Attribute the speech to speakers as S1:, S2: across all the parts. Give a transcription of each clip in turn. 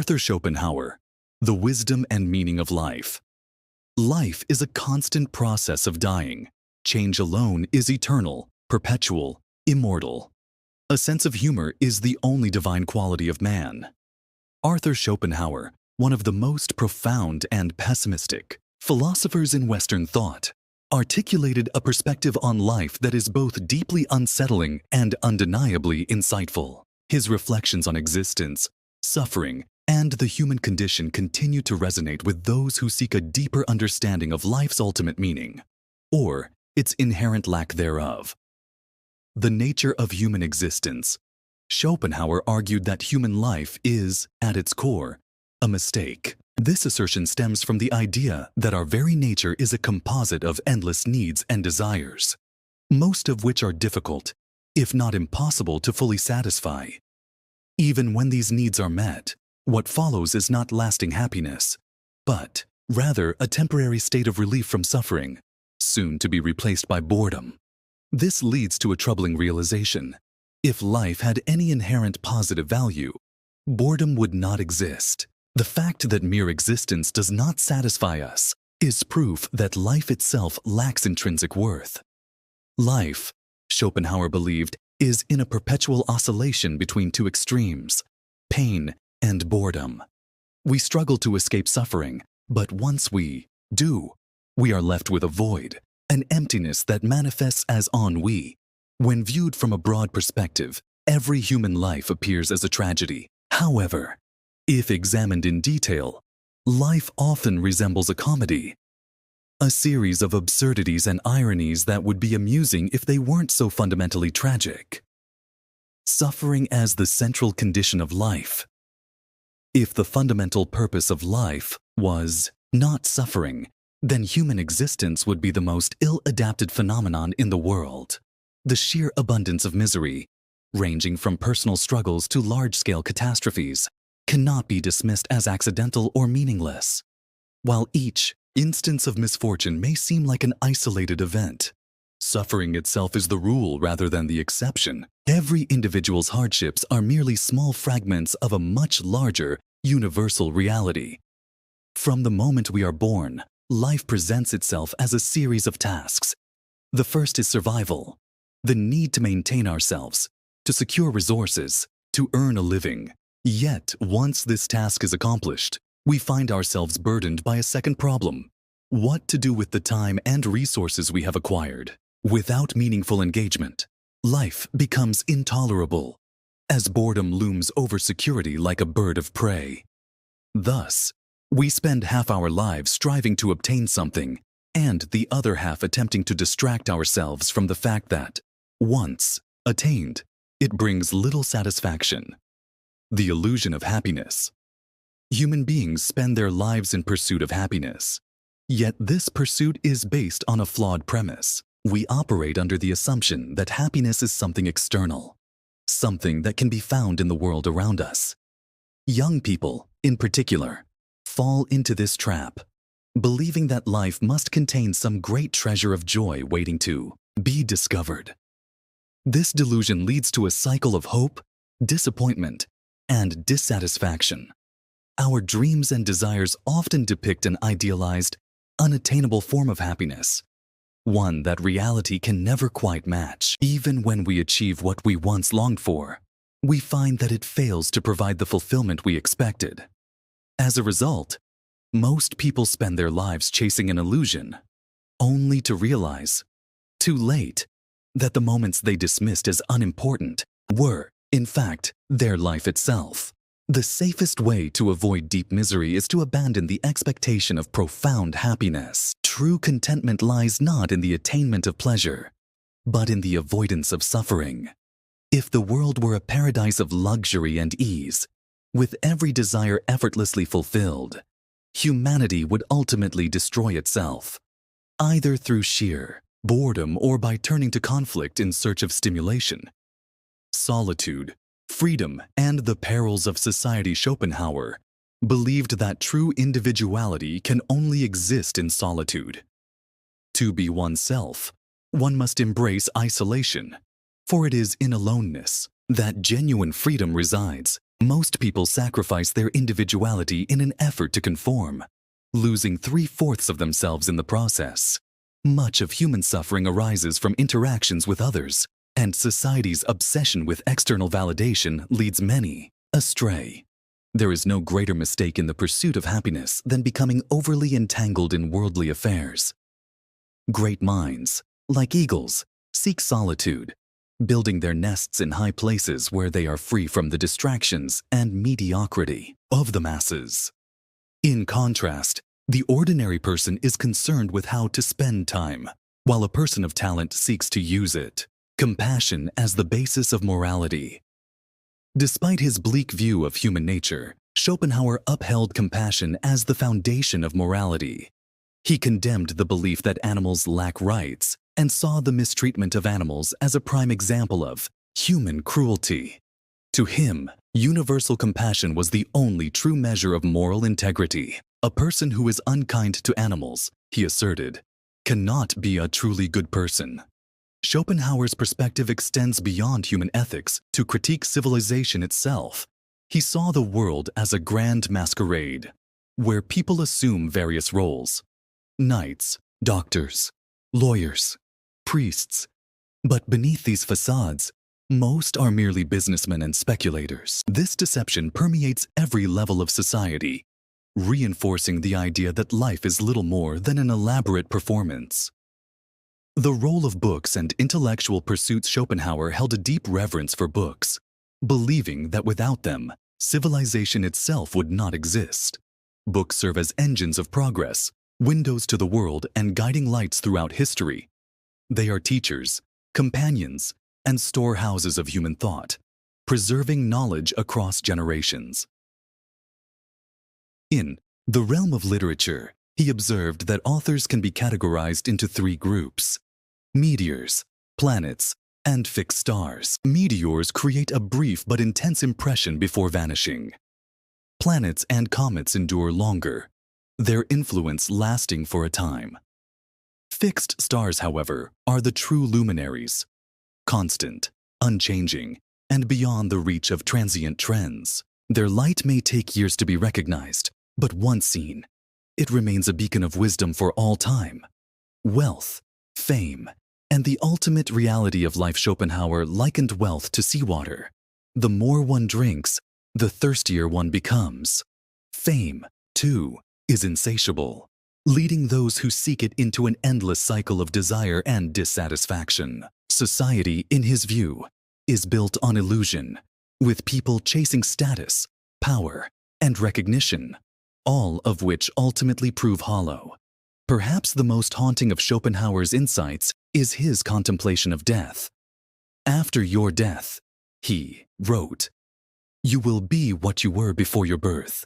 S1: Arthur Schopenhauer, The Wisdom and Meaning of Life. Life is a constant process of dying. Change alone is eternal, perpetual, immortal. A sense of humor is the only divine quality of man. Arthur Schopenhauer, one of the most profound and pessimistic philosophers in Western thought, articulated a perspective on life that is both deeply unsettling and undeniably insightful. His reflections on existence, suffering, and the human condition continue to resonate with those who seek a deeper understanding of life's ultimate meaning, or its inherent lack thereof. The nature of human existence. Schopenhauer argued that human life is, at its core, a mistake. This assertion stems from the idea that our very nature is a composite of endless needs and desires, most of which are difficult, if not impossible, to fully satisfy. Even when these needs are met, what follows is not lasting happiness, but rather a temporary state of relief from suffering, soon to be replaced by boredom. This leads to a troubling realization. If life had any inherent positive value, boredom would not exist. The fact that mere existence does not satisfy us is proof that life itself lacks intrinsic worth. Life, Schopenhauer believed, is in a perpetual oscillation between two extremes, pain and boredom. We struggle to escape suffering, but once we do, we are left with a void, an emptiness that manifests as ennui. When viewed from a broad perspective, every human life appears as a tragedy. However, if examined in detail, life often resembles a comedy, a series of absurdities and ironies that would be amusing if they weren't so fundamentally tragic. Suffering as the central condition of life. If the fundamental purpose of life was not suffering, then human existence would be the most ill-adapted phenomenon in the world. The sheer abundance of misery, ranging from personal struggles to large-scale catastrophes, cannot be dismissed as accidental or meaningless. While each instance of misfortune may seem like an isolated event, suffering itself is the rule rather than the exception. Every individual's hardships are merely small fragments of a much larger, universal reality. From the moment we are born, life presents itself as a series of tasks. The first is survival, the need to maintain ourselves, to secure resources, to earn a living. Yet, once this task is accomplished, we find ourselves burdened by a second problem: what to do with the time and resources we have acquired. Without meaningful engagement, life becomes intolerable, as boredom looms over security like a bird of prey. Thus, we spend half our lives striving to obtain something, and the other half attempting to distract ourselves from the fact that, once attained, it brings little satisfaction. The illusion of happiness. Human beings spend their lives in pursuit of happiness. Yet this pursuit is based on a flawed premise. We operate under the assumption that happiness is something external, something that can be found in the world around us. Young people, in particular, fall into this trap, believing that life must contain some great treasure of joy waiting to be discovered. This delusion leads to a cycle of hope, disappointment, and dissatisfaction. Our dreams and desires often depict an idealized, unattainable form of happiness, one that reality can never quite match. Even when we achieve what we once longed for, we find that it fails to provide the fulfillment we expected. As a result, most people spend their lives chasing an illusion, only to realize, too late, that the moments they dismissed as unimportant were, in fact, their life itself. The safest way to avoid deep misery is to abandon the expectation of profound happiness. True contentment lies not in the attainment of pleasure, but in the avoidance of suffering. If the world were a paradise of luxury and ease, with every desire effortlessly fulfilled, humanity would ultimately destroy itself, either through sheer boredom or by turning to conflict in search of stimulation. Solitude, freedom, and the perils of society. Schopenhauer believed that true individuality can only exist in solitude. To be oneself, one must embrace isolation, for it is in aloneness that genuine freedom resides. Most people sacrifice their individuality in an effort to conform, losing 3/4 of themselves in the process. Much of human suffering arises from interactions with others, and society's obsession with external validation leads many astray. There is no greater mistake in the pursuit of happiness than becoming overly entangled in worldly affairs. Great minds, like eagles, seek solitude, building their nests in high places where they are free from the distractions and mediocrity of the masses. In contrast, the ordinary person is concerned with how to spend time, while a person of talent seeks to use it. Compassion as the basis of morality. Despite his bleak view of human nature, Schopenhauer upheld compassion as the foundation of morality. He condemned the belief that animals lack rights and saw the mistreatment of animals as a prime example of human cruelty. To him, universal compassion was the only true measure of moral integrity. A person who is unkind to animals, he asserted, cannot be a truly good person. Schopenhauer's perspective extends beyond human ethics to critique civilization itself. He saw the world as a grand masquerade, where people assume various roles: knights, doctors, lawyers, priests. But beneath these facades, most are merely businessmen and speculators. This deception permeates every level of society, reinforcing the idea that life is little more than an elaborate performance. The role of books and intellectual pursuits. Schopenhauer held a deep reverence for books, believing that without them, civilization itself would not exist. Books serve as engines of progress, windows to the world, and guiding lights throughout history. They are teachers, companions, and storehouses of human thought, preserving knowledge across generations. In the realm of literature, he observed that authors can be categorized into 3 groups: meteors, planets, and fixed stars. Meteors create a brief but intense impression before vanishing. Planets and comets endure longer, their influence lasting for a time. Fixed stars, however, are the true luminaries, constant, unchanging, and beyond the reach of transient trends. Their light may take years to be recognized, but once seen, it remains a beacon of wisdom for all time. Wealth, fame, and the ultimate reality of life. Schopenhauer likened wealth to seawater. The more one drinks, the thirstier one becomes. Fame, too, is insatiable, leading those who seek it into an endless cycle of desire and dissatisfaction. Society, in his view, is built on illusion, with people chasing status, power, and recognition, all of which ultimately prove hollow. Perhaps the most haunting of Schopenhauer's insights is his contemplation of death. After your death, he wrote, you will be what you were before your birth.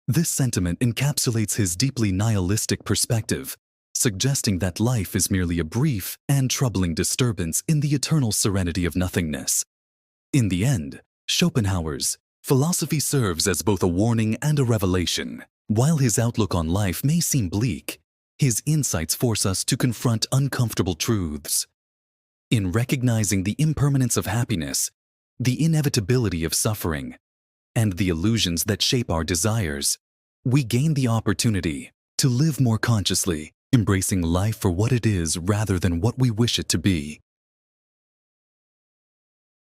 S1: This sentiment encapsulates his deeply nihilistic perspective, suggesting that life is merely a brief and troubling disturbance in the eternal serenity of nothingness. In the end, Schopenhauer's philosophy serves as both a warning and a revelation. While his outlook on life may seem bleak, his insights force us to confront uncomfortable truths. In recognizing the impermanence of happiness, the inevitability of suffering, and the illusions that shape our desires, we gain the opportunity to live more consciously, embracing life for what it is rather than what we wish it to be.